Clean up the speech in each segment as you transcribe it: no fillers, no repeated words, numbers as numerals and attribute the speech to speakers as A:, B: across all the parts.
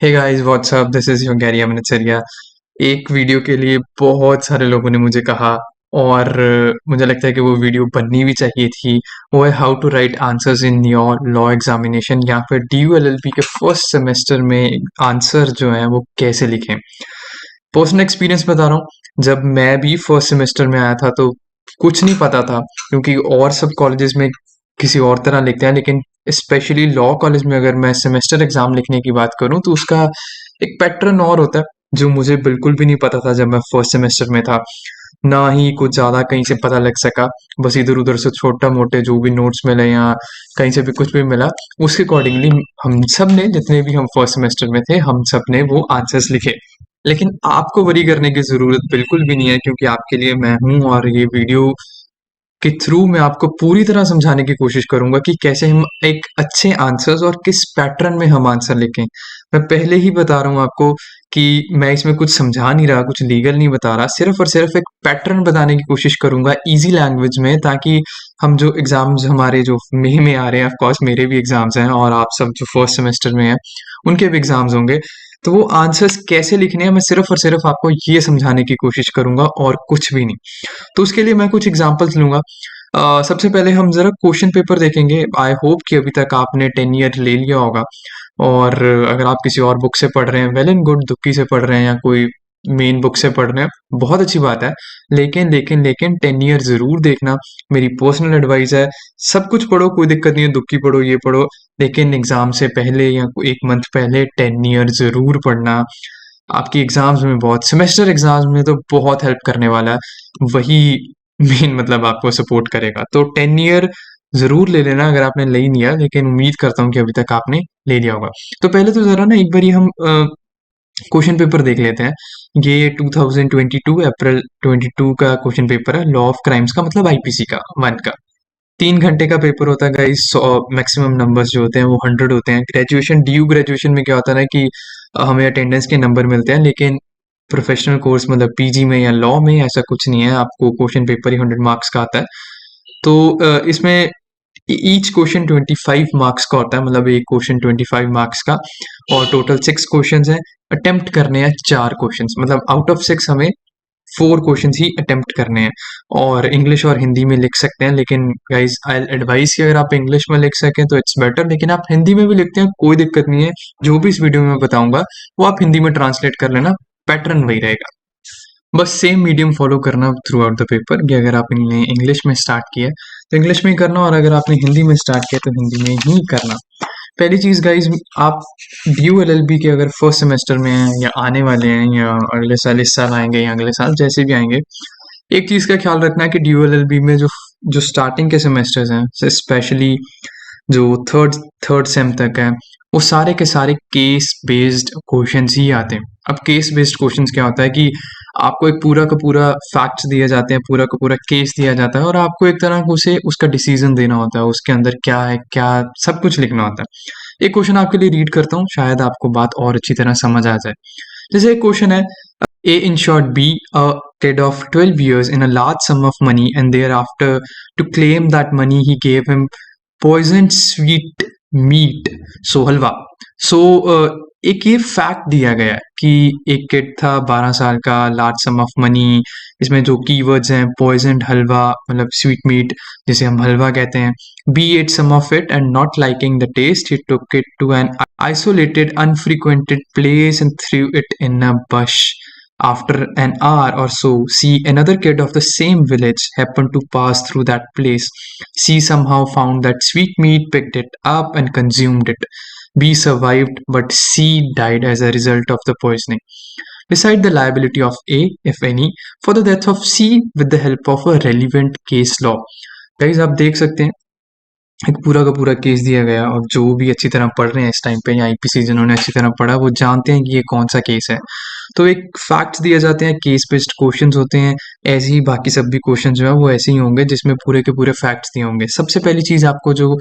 A: Hey guys what's up, this is your Garry Amritsaria. एक video के लिए बहुत सारे लोगों ने मुझे कहा और मुझे लगता है कि वो वीडियो बननी भी चाहिए थी। वो है how to write answers in your law examination या फिर डी एल एल बी के फर्स्ट सेमेस्टर में आंसर जो है वो कैसे लिखें। पर्सनल एक्सपीरियंस बता रहा हूँ, जब मैं भी फर्स्ट सेमेस्टर में आया था तो कुछ नहीं पता था, क्योंकि और सब कॉलेजेस में किसी और तरह लिखते हैं, लेकिन स्पेशली लॉ कॉलेज में अगर मैं सेमेस्टर एग्जाम लिखने की बात करूं तो उसका एक पैटर्न और होता है जो मुझे बिल्कुल भी नहीं पता था जब मैं फर्स्ट सेमेस्टर में था। ना ही कुछ ज़्यादा कहीं से पता लग सका, बस इधर उधर से छोटा मोटे जो भी नोट्स मिले या कहीं से भी कुछ भी मिला, उसके अकॉर्डिंगली हम सब ने, जितने भी हम फर्स्ट सेमेस्टर में थे, हम सब ने वो आंसर्स लिखे। लेकिन आपको वरी करने की ज़रूरत बिल्कुल भी नहीं है, क्योंकि आपके लिए मैं हूँ और ये वीडियो के थ्रू मैं आपको पूरी तरह समझाने की कोशिश करूंगा कि कैसे हम एक अच्छे आंसर्स और किस पैटर्न में हम आंसर लिखें। मैं पहले ही बता रहा हूँ आपको कि मैं इसमें कुछ समझा नहीं रहा, कुछ लीगल नहीं बता रहा, सिर्फ और सिर्फ एक पैटर्न बताने की कोशिश करूंगा इजी लैंग्वेज में, ताकि हम जो एग्जाम्स हमारे जो मई में आ रहे हैं, ऑफ कोर्स मेरे भी एग्जाम्स हैं और आप सब जो फर्स्ट सेमेस्टर में हैं उनके भी एग्जाम्स होंगे, तो वो आंसर्स कैसे लिखने हैं मैं सिर्फ और सिर्फ आपको ये समझाने की कोशिश करूंगा और कुछ भी नहीं। तो उसके लिए मैं कुछ एग्जांपल्स लूँगा। सबसे पहले हम ज़रा क्वेश्चन पेपर देखेंगे। आई होप कि अभी तक आपने 10 ईयर ले लिया होगा, और अगर आप किसी और बुक से पढ़ रहे हैं, वेल एंड गुड, दुक्की से पढ़ रहे हैं या कोई मेन बुक से पढ़ रहे हैं, बहुत अच्छी बात है। लेकिन 10 ईयर ज़रूर देखना, मेरी पर्सनल एडवाइस है। सब कुछ पढ़ो, कोई दिक्कत नहीं है, दुक्की पढ़ो, ये पढ़ो, लेकिन एग्ज़ाम से पहले या 1 मंथ पहले 10 ईयर ज़रूर पढ़ना। आपकी एग्ज़ाम्स में बहुत, सेमेस्टर एग्ज़ाम्स में तो बहुत हेल्प करने वाला है। वही मेन मतलब आपको सपोर्ट करेगा। तो 10 ईयर ज़रूर ले लेना अगर आपने ले ही नहीं लिया, लेकिन उम्मीद करता हूँ कि अभी तक आपने ले लिया होगा। तो पहले तो ज़रा ना एक बारी हम क्वेश्चन पेपर देख लेते हैं। ये 2022 अप्रैल 22 का क्वेश्चन पेपर है, लॉ ऑफ क्राइम्स का, मतलब आईपीसी का 1 का। 3 घंटे का पेपर होता है गाइस। मैक्सिमम नंबर्स जो होते हैं वो 100 होते हैं। ग्रेजुएशन, ड्यू ग्रेजुएशन में क्या होता है ना कि हमें अटेंडेंस के नंबर मिलते हैं, लेकिन प्रोफेशनल कोर्स मतलब पीजी में या लॉ में ऐसा कुछ नहीं है, आपको क्वेश्चन पेपर ही 100 मार्क्स का आता है। तो इसमें ईच क्वेश्चन 25 मार्क्स का होता है, मतलब एक क्वेश्चन 25 मार्क्स का, और टोटल 6 क्वेश्चंस हैं। अटेम्प्ट करने हैं 4 क्वेश्चंस, मतलब आउट ऑफ 6 हमें 4 क्वेश्चंस ही अटेम्प्ट करने हैं। और इंग्लिश और हिंदी में लिख सकते हैं, लेकिन गाइस आई एडवाइस कि अगर आप इंग्लिश में लिख सकें तो इट्स बेटर, लेकिन आप हिंदी में भी लिखते हैं कोई दिक्कत नहीं है। जो भी इस वीडियो में बताऊंगा वो आप हिंदी में ट्रांसलेट कर लेना, पैटर्न वही रहेगा। बस सेम मीडियम फॉलो करना थ्रू आउट द पेपर, कि अगर आपने इंग्लिश में स्टार्ट किया तो इंग्लिश में ही करना, और अगर आपने हिंदी में स्टार्ट किया तो हिंदी में ही करना। पहली चीज़ गाइज, आप ड्यू एलएलबी के अगर फर्स्ट सेमेस्टर में हैं या आने वाले हैं या अगले साल, इस साल आएंगे या अगले साल, जैसे भी आएंगे, एक चीज़ का ख्याल रखना है कि ड्यू एलएलबी में जो जो स्टार्टिंग के सेमेस्टर्स हैं, स्पेशली जो थर्ड थर्ड सेम तक है, वो सारे के सारे केस बेस्ड क्वेश्चंस ही आते हैं। अब केस बेस्ड क्वेश्चंस क्या होता है कि आपको एक पूरा का पूरा फैक्ट्स दिए जाते हैं, पूरा का पूरा केस दिया जाता है, और आपको एक तरह से उसका डिसीजन देना होता है, उसके अंदर क्या है क्या, सब कुछ लिखना होता है। एक क्वेश्चन आपके लिए रीड करता हूँ, शायद आपको बात और अच्छी तरह समझ आ जाए। जैसे एक क्वेश्चन है, A insured B, a kid of 12 years, in a large sum of money, and thereafter to claim that money he gave him poisoned sweet meat, so हलवा। सो एक ये फैक्ट दिया गया है कि एक किड था 12 साल का, लार्ज सम ऑफ मनी, इसमें जो कीवर्ड्स हैं पॉइजनड हलवा, मतलब स्वीट मीट जिसे हम हलवा कहते हैं। Be ate some of it and not liking the taste, he took it to an isolated unfrequented place and threw it in a bush. After an hour or so, see another kid of the same village happened to pass through that place. C somehow found that sweet meat, picked it up and consumed it. B survived, but C died as a result of the poisoning. Decide the liability of A, if any, for the death of C with the help of a relevant case law. Guys, आप देख सकते हैं एक पूरा का पूरा case दिया गया, और जो भी अच्छी तरह पढ़ रहे हैं इस टाइम पे, या आईपीसी जिन्होंने अच्छी तरह पढ़ा वो जानते हैं कि ये कौन सा केस है। तो एक फैक्ट्स दिए जाते हैं, केस बेस्ड क्वेश्चंस होते हैं, ऐसे ही बाकी सब भी क्वेश्चन जो है वो ऐसे ही होंगे जिसमें पूरे के पूरे फैक्ट्स दिए होंगे। सबसे पहली चीज़ आपको जो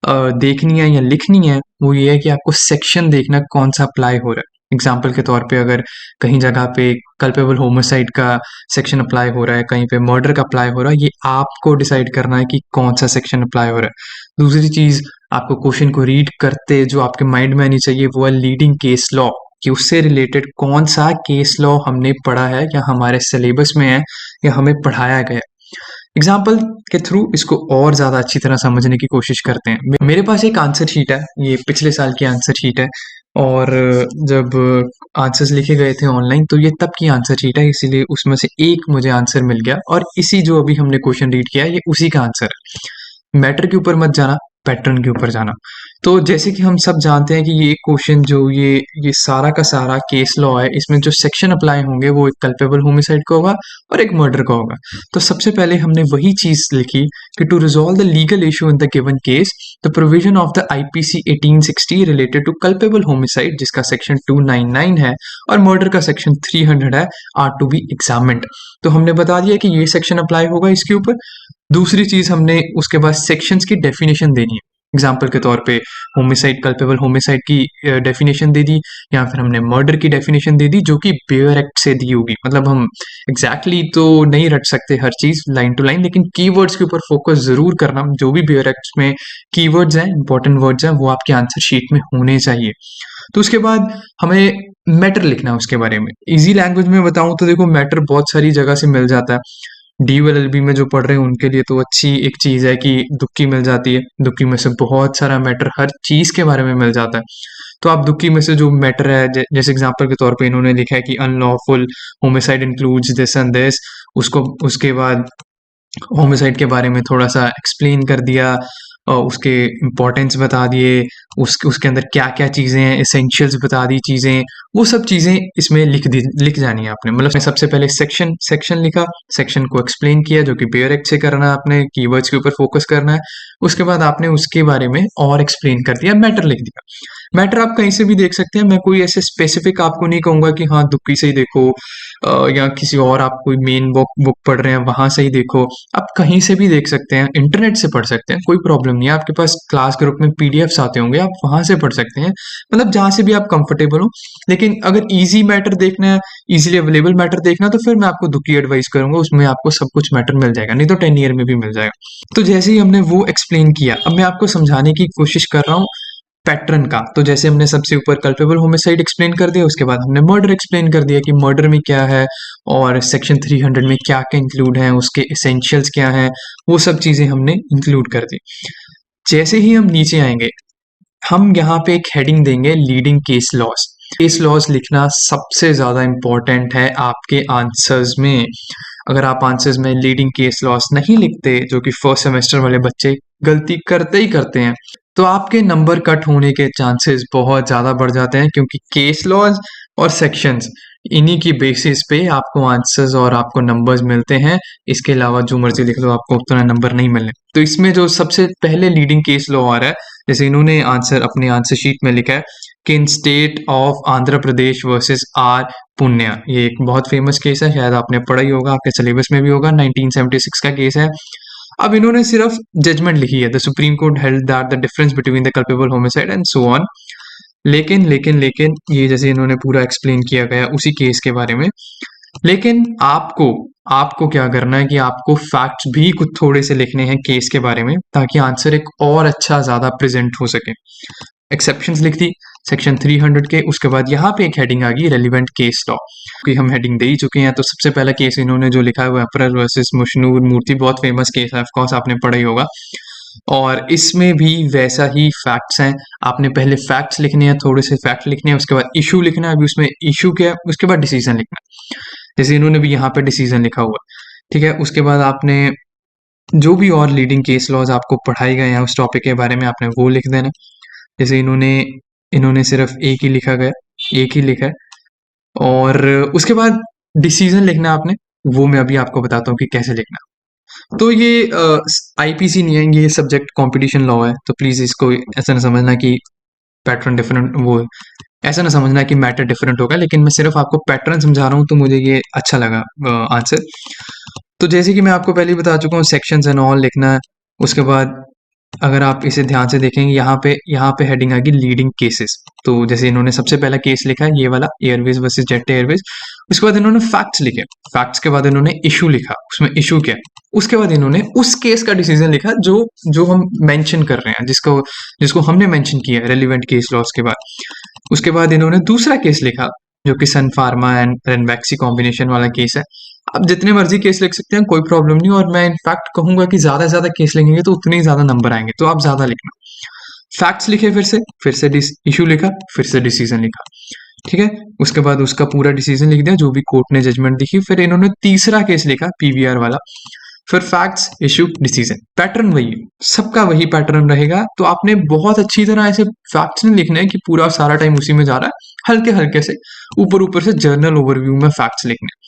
A: देखनी है या लिखनी है वो ये है कि आपको सेक्शन देखना कौन सा अप्लाई हो रहा है। एग्जाम्पल के तौर पे अगर कहीं जगह पे कल्पेबल होमिसाइड का सेक्शन अप्लाई हो रहा है, कहीं पे मर्डर का अप्लाई हो रहा है, ये आपको डिसाइड करना है कि कौन सा सेक्शन अप्लाई हो रहा है। दूसरी चीज़, आपको क्वेश्चन को रीड करते जो आपके माइंड में आनी चाहिए वो है लीडिंग केस लॉ, कि उससे रिलेटेड कौन सा केस लॉ हमने पढ़ा है या हमारे सिलेबस में है या हमें पढ़ाया गया है। एग्जाम्पल के थ्रू इसको और ज़्यादा अच्छी तरह समझने की कोशिश करते हैं। मेरे पास एक आंसर शीट है, ये पिछले साल की आंसर शीट है, और जब आंसर्स लिखे गए थे ऑनलाइन तो ये तब की आंसर शीट है, इसीलिए उसमें से एक मुझे आंसर मिल गया और इसी जो अभी हमने क्वेश्चन रीड किया है ये उसी का आंसर है। मैटर के ऊपर मत जाना, पैटर्न के ऊपर जाना। तो जैसे कि हम सब जानते हैं कि ये क्वेश्चन जो ये सारा का सारा केस लॉ है, इसमें जो सेक्शन अप्लाई होंगे वो एक कल्पेबल होमिसाइड का होगा और एक मर्डर का होगा। तो सबसे पहले हमने वही चीज लिखी कि to resolve the legal issue in the given case the provision of the IPC 1860 related to culpable homicide, जिसका सेक्शन 299 है, और मर्डर का सेक्शन 300 है, आर टू बी एग्जामिन्ड। तो हमने बता दिया कि ये सेक्शन अप्लाई होगा इसके ऊपर। दूसरी चीज हमने उसके बाद सेक्शंस की डेफिनेशन देनी है। एग्जाम्पल के तौर पे होमिसाइड, कल्पेबल होमिसाइड की डेफिनेशन दे दी, या फिर हमने मर्डर की डेफिनेशन दे दी जो कि बेयर एक्ट से दी होगी। मतलब हम एग्जैक्टली तो नहीं रट सकते हर चीज लाइन टू लाइन, लेकिन कीवर्ड्स के ऊपर फोकस जरूर करना। जो भी बेयर एक्ट में कीवर्ड्स हैं, इंपॉर्टेंट वर्ड्स हैं, वो आपके आंसर शीट में होने चाहिए। तो उसके बाद हमें मैटर लिखना है उसके बारे में। इजी लैंग्वेज में बताऊं तो देखो, मैटर बहुत सारी जगह से मिल जाता है। DULLB में जो पढ़ रहे हैं उनके लिए तो अच्छी एक चीज़ है कि दुक्की मिल जाती है। दुक्की में से बहुत सारा मैटर हर चीज़ के बारे में मिल जाता है। तो आप दुक्की में से जो मैटर है, जैसे एग्जांपल के तौर पे इन्होंने लिखा है कि unlawful homicide includes this and this, उसको उसके बाद होमिसाइड के बारे में थोड़ा सा एक्सप्लेन कर दिया, उसके इम्पोर्टेंस बता दिए, उसके अंदर क्या क्या चीज़ें हैं, एसेंशियल्स बता दी चीज़ें। वो सब चीज़ें इसमें लिख जानी है आपने। मतलब सबसे पहले सेक्शन लिखा, सेक्शन को एक्सप्लेन किया जो कि बेयर एक्ट से करना है आपने, कीवर्ड्स के ऊपर फोकस करना है। उसके बाद आपने उसके बारे में और एक्सप्लेन कर दिया, मैटर लिख दिया। मैटर आप कहीं से भी देख सकते हैं, मैं कोई ऐसे स्पेसिफिक आपको नहीं कहूंगा कि हाँ दुक्की से ही देखो, या किसी और आप कोई मेन बुक पढ़ रहे हैं वहां से ही देखो। आप कहीं से भी देख सकते हैं, इंटरनेट से पढ़ सकते हैं, कोई प्रॉब्लम नहीं है। आपके पास क्लास ग्रुप में पीडीएफ्स आते होंगे, आप वहां से पढ़ सकते हैं, मतलब जहां से भी आप कंफर्टेबल हो। लेकिन अगर इजी मैटर देखना है, इजीली अवेलेबल मैटर देखना है, तो फिर मैं आपको दुक्की एडवाइस करूंगा, उसमें आपको सब कुछ मैटर मिल जाएगा, नहीं तो 10 ईयर में भी मिल जाएगा। तो जैसे ही हमने वो एक्सप्लेन किया, अब मैं आपको समझाने की कोशिश कर रहा हूँ पैटर्न का। तो जैसे हमने सबसे ऊपर कल्पेबल होमिसाइड एक्सप्लेन कर दिया, उसके बाद हमने मर्डर एक्सप्लेन कर दिया कि मर्डर में क्या है और सेक्शन 300 में क्या क्या इंक्लूड है, उसके एसेंशियल्स क्या हैं, वो सब चीजें हमने इंक्लूड कर दी। जैसे ही हम नीचे आएंगे, हम यहाँ पे एक हेडिंग देंगे leading case laws. Case laws लिखना सबसे ज्यादा इंपॉर्टेंट है आपके आंसर्स में। अगर आप आंसर्स में लीडिंग केस लॉस नहीं लिखते, जो कि फर्स्ट सेमेस्टर वाले बच्चे गलती करते ही करते हैं, तो आपके नंबर कट होने के चांसेस बहुत ज़्यादा बढ़ जाते हैं, क्योंकि केस लॉज और सेक्शंस, इन्हीं की बेसिस पे आपको आंसर्स और आपको नंबर्स मिलते हैं। इसके अलावा जो मर्जी लिख लो, आपको उतना नंबर नहीं मिलने। तो इसमें जो सबसे पहले लीडिंग केस लॉ आ रहा है, जैसे इन्होंने आंसर अपने आंसर शीट में लिखा है कि in state of Andhra Pradesh versus R Punya. ये एक बहुत फेमस केस है, शायद आपने पढ़ा ही होगा, आपके सिलेबस में भी होगा, 1976 का केस है। अब इन्होंने सिर्फ जजमेंट लिखी है, the supreme court held that the difference between the culpable homicide and so on. लेकिन ये जैसे इन्होंने पूरा एक्सप्लेन किया गया उसी केस के बारे में। लेकिन आपको आपको क्या करना है कि आपको फैक्ट्स भी कुछ थोड़े से लिखने हैं केस के बारे में, ताकि आंसर एक और अच्छा ज्यादा प्रेजेंट हो सके। एक्सेप्शंस लिख दी सेक्शन 300 के। उसके बाद यहाँ पे एक हेडिंग आ गई रेलिवेंट केस लॉ, कि हम हेडिंग दे ही चुके हैं। तो सबसे पहला केस इन्होंने जो लिखा है वो एम्परर वर्सेस मुशनूर मूर्ति, बहुत फेमस केस है, ऑफ कोर्स आपने पढ़ा ही होगा। और इसमें भी वैसा ही फैक्ट्स हैं। आपने पहले फैक्ट्स लिखने हैं, थोड़े से फैक्ट लिखने हैं, उसके बाद इशू लिखना है। अभी उसमें इशू क्या है, उसके बाद डिसीजन लिखना है। जैसे इन्होंने भी यहाँ पे डिसीजन लिखा हुआ है, ठीक है। उसके बाद आपने जो भी और लीडिंग केस लॉज आपको पढ़ाए गए हैं उस टॉपिक के बारे में आपने वो लिख देना। जैसे इन्होंने इन्होंने सिर्फ एक ही लिखा गया, एक ही लिखा है। और उसके बाद डिसीजन लिखना है आपने, वो मैं अभी आपको बताता हूँ कि कैसे लिखना। तो ये आईपीसी नहीं है, ये सब्जेक्ट कंपटीशन लॉ है, तो प्लीज इसको ऐसा ना समझना कि पैटर्न डिफरेंट, वो ऐसा ना समझना कि मैटर डिफरेंट होगा। लेकिन मैं सिर्फ आपको पैटर्न समझा रहा हूँ, तो मुझे ये अच्छा लगा आंसर। तो जैसे कि मैं आपको पहले ही बता चुका हूँ, सेक्शंस एंड ऑल लिखना है। उसके बाद अगर आप इसे ध्यान से देखेंगे यहाँ पे हेडिंग आएगी लीडिंग केसेस। तो जैसे इन्होंने सबसे पहला केस लिखा है ये वाला, एयरवेज वर्सेस जेट एयरवेज। उसके बाद इन्होंने फैक्ट्स लिखे, फैक्ट्स के बाद इन्होंने इशू लिखा, उसमें इशू क्या है। उसके बाद इन्होंने उस केस का डिसीजन लिखा जो जो हम मेंशन कर रहे हैं, जिसको हमने मेंशन किया है रेलिवेंट केस लॉस के बाद। उसके बाद इन्होंने दूसरा केस लिखा जो कि सन फार्मा एंड रेनवैक्सी कॉम्बिनेशन वाला केस है। आप जितने मर्जी केस लिख सकते हैं, कोई प्रॉब्लम नहीं, और मैं इनफैक्ट कहूंगा कि ज्यादा से ज्यादा केस लिखेंगे तो उतने ही ज्यादा नंबर आएंगे, तो आप ज्यादा लिखना। फैक्ट्स लिखे, फिर से इशू लिखा, फिर से डिसीजन लिखा, ठीक है। उसके बाद उसका पूरा डिसीजन लिख दिया जो भी कोर्ट ने जजमेंट दिखी। फिर इन्होंने तीसरा केस लिखा पीवीआर वाला, फिर फैक्ट्स, इशू, डिसीजन। पैटर्न वही है, सबका वही पैटर्न रहेगा। तो आपने बहुत अच्छी तरह ऐसे फैक्ट्स नहीं लिखने हैं कि पूरा सारा टाइम उसी में जा रहा है, हल्के हल्के से ऊपर ऊपर से जर्नल ओवरव्यू में फैक्ट्स लिखने।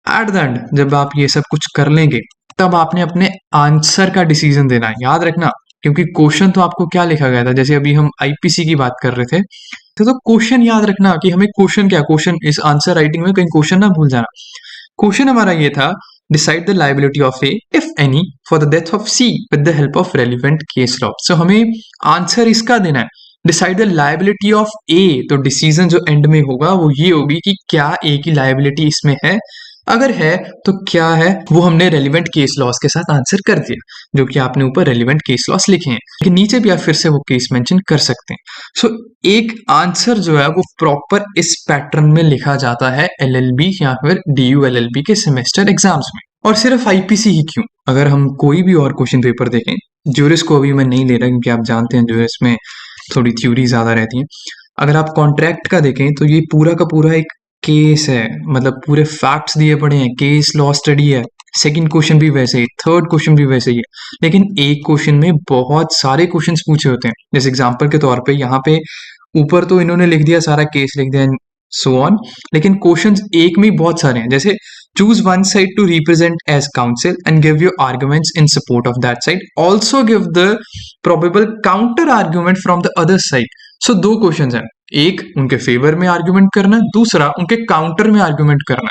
A: एट द एंड जब आप ये सब कुछ कर लेंगे तब आपने अपने आंसर का डिसीजन देना है, याद रखना। क्योंकि क्वेश्चन तो आपको क्या लिखा गया था, जैसे अभी हम आईपीसी की बात कर रहे थे, तो क्वेश्चन याद रखना कि हमें क्वेश्चन क्या, क्वेश्चन इस आंसर राइटिंग में कहीं क्वेश्चन ना भूल जाना। क्वेश्चन हमारा ये था, decide the liability of A if any for the death of C with the help of relevant case law. So हमें आंसर इसका देना है, decide the liability of A. तो डिसीजन जो एंड में होगा वो ये होगी कि क्या ए की लायबिलिटी इसमें है, अगर है तो क्या है। वो हमने रेलिवेंट केस लॉस के साथ आंसर कर दिया, जो कि आपने ऊपर रेलिवेंट केस लॉस लिखे हैं, लेकिन नीचे भी आप फिर से वो केस मेंशन कर सकते हैं। सो एक आंसर जो है वो प्रॉपर इस पैटर्न में लिखा जाता है एलएलबी या फिर डीयू एलएलबी के सेमेस्टर एग्जाम्स में। और सिर्फ आईपीसी ही क्यों, अगर हम कोई भी और क्वेश्चन पेपर देखें, ज्यूरिस को अभी मैं नहीं ले रहा क्योंकि आप जानते हैं ज्यूरिस में थोड़ी थ्योरी ज्यादा रहती है। अगर आप कॉन्ट्रैक्ट का देखें तो ये पूरा का पूरा एक केस है, मतलब पूरे फैक्ट्स दिए पड़े हैं, केस लॉ स्टडी है। सेकंड क्वेश्चन भी वैसे ही, थर्ड क्वेश्चन भी वैसे ही है, लेकिन एक क्वेश्चन में बहुत सारे क्वेश्चंस पूछे होते हैं। जैसे एग्जांपल के तौर पे यहाँ पे ऊपर तो इन्होंने लिख दिया, सारा केस लिख दिया, सो ऑन, लेकिन क्वेश्चंस एक में ही बहुत सारे हैं। जैसे choose one side to represent as counsel and give your arguments in support of that side, also give the probable counter argument from the other side. So दो क्वेश्चंस हैं, एक उनके फेवर में आर्ग्यूमेंट करना, दूसरा उनके काउंटर में argument करना।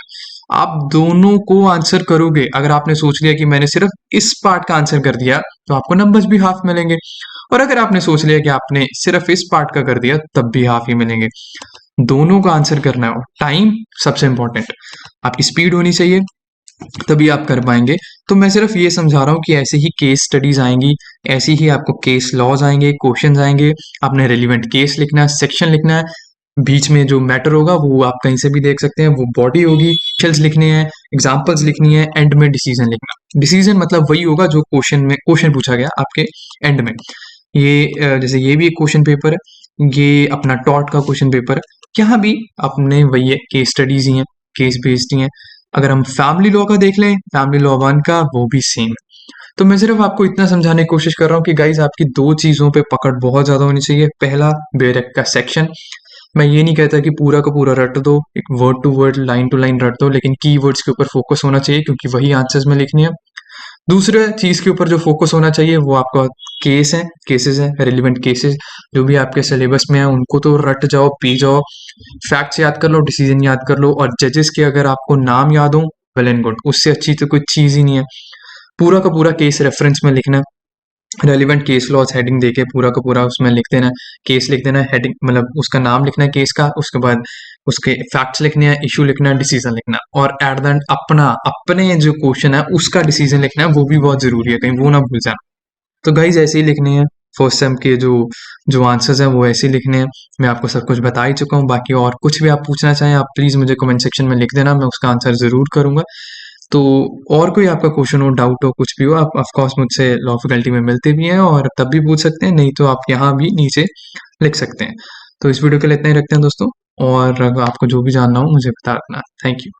A: आप दोनों को आंसर करोगे। अगर आपने सोच लिया कि मैंने सिर्फ इस पार्ट का आंसर कर दिया तो आपको नंबर्स भी हाफ मिलेंगे, और अगर आपने सोच लिया कि आपने सिर्फ इस पार्ट का कर दिया तब भी हाफ ही मिलेंगे। दोनों का आंसर करना है। टाइम सबसे इंपॉर्टेंट, आपकी स्पीड होनी चाहिए, तभी आप कर पाएंगे। तो मैं सिर्फ ये समझा रहा हूँ कि ऐसे ही केस स्टडीज आएंगी, ऐसे ही आपको केस लॉज आएंगे, क्वेश्चंस आएंगे, आपने रेलिवेंट केस लिखना है, सेक्शन लिखना है, बीच में जो मैटर होगा वो आप कहीं से भी देख सकते हैं, वो बॉडी होगी, शेल्स लिखने हैं, एग्जांपल्स लिखनी है, एंड में डिसीजन लिखना। डिसीजन मतलब वही होगा जो क्वेश्चन पूछा गया आपके एंड में। ये जैसे ये भी एक क्वेश्चन पेपर है, ये अपना टॉट का क्वेश्चन पेपर है, यहाँ भी अपने वही है, केस स्टडीज ही है, केस बेस्ड ही है। अगर हम फैमिली लॉ का देख लें, फैमिली लॉ 1 का, वो भी सेम है। तो मैं सिर्फ आपको इतना समझाने की कोशिश कर रहा हूँ कि गाइज आपकी दो चीजों पे पकड़ बहुत ज्यादा होनी चाहिए। पहला, बेरेक का सेक्शन। मैं ये नहीं कहता कि पूरा का पूरा रट दो, एक word to word, line to line रट दो, लेकिन कीवर्ड्स के ऊपर फोकस होना चाहिए क्योंकि वही आंसर्स में लिखनी है। दूसरे चीज के ऊपर जो फोकस होना चाहिए वो आपका केस है, केसेस है, रेलिवेंट केसेस जो भी आपके सिलेबस में है उनको तो रट जाओ, पी जाओ, फैक्ट्स याद कर लो, डिसीजन याद कर लो, और जजेस के अगर आपको नाम याद हो, वेल एंड गुड, उससे अच्छी तो कोई चीज ही नहीं है। पूरा का पूरा केस रेफरेंस में लिखना, रेलिवेंट केस लॉज हेडिंग देके पूरा का पूरा उसमें लिख देना, केस लिख देना, हेडिंग मतलब उसका नाम लिखना है केस का, उसके बाद उसके फैक्ट्स लिखने हैं, इशू लिखना है, डिसीजन लिखना, और एट द एंड अपने जो क्वेश्चन है उसका डिसीजन लिखना है, वो भी बहुत जरूरी है, कहीं वो ना भूल जाना। तो गाइज ऐसे ही लिखने हैं फर्स्ट सेम के जो जो आंसर्स हैं वो ऐसे ही लिखने हैं। मैं आपको सब कुछ बता ही चुका हूँ, बाकी और कुछ भी आप पूछना चाहें आप प्लीज़ मुझे कमेंट सेक्शन में लिख देना, मैं उसका आंसर ज़रूर करूँगा। तो और कोई आपका क्वेश्चन हो, डाउट हो, कुछ भी हो, आप ऑफकोर्स मुझसे लॉ फैकल्टी में मिलते भी हैं और तब भी पूछ सकते हैं, नहीं तो आप यहाँ भी नीचे लिख सकते हैं। तो इस वीडियो के लिए इतना ही रखते हैं दोस्तों, और अगर आपको जो भी जानना हो मुझे बता देना। Thank you.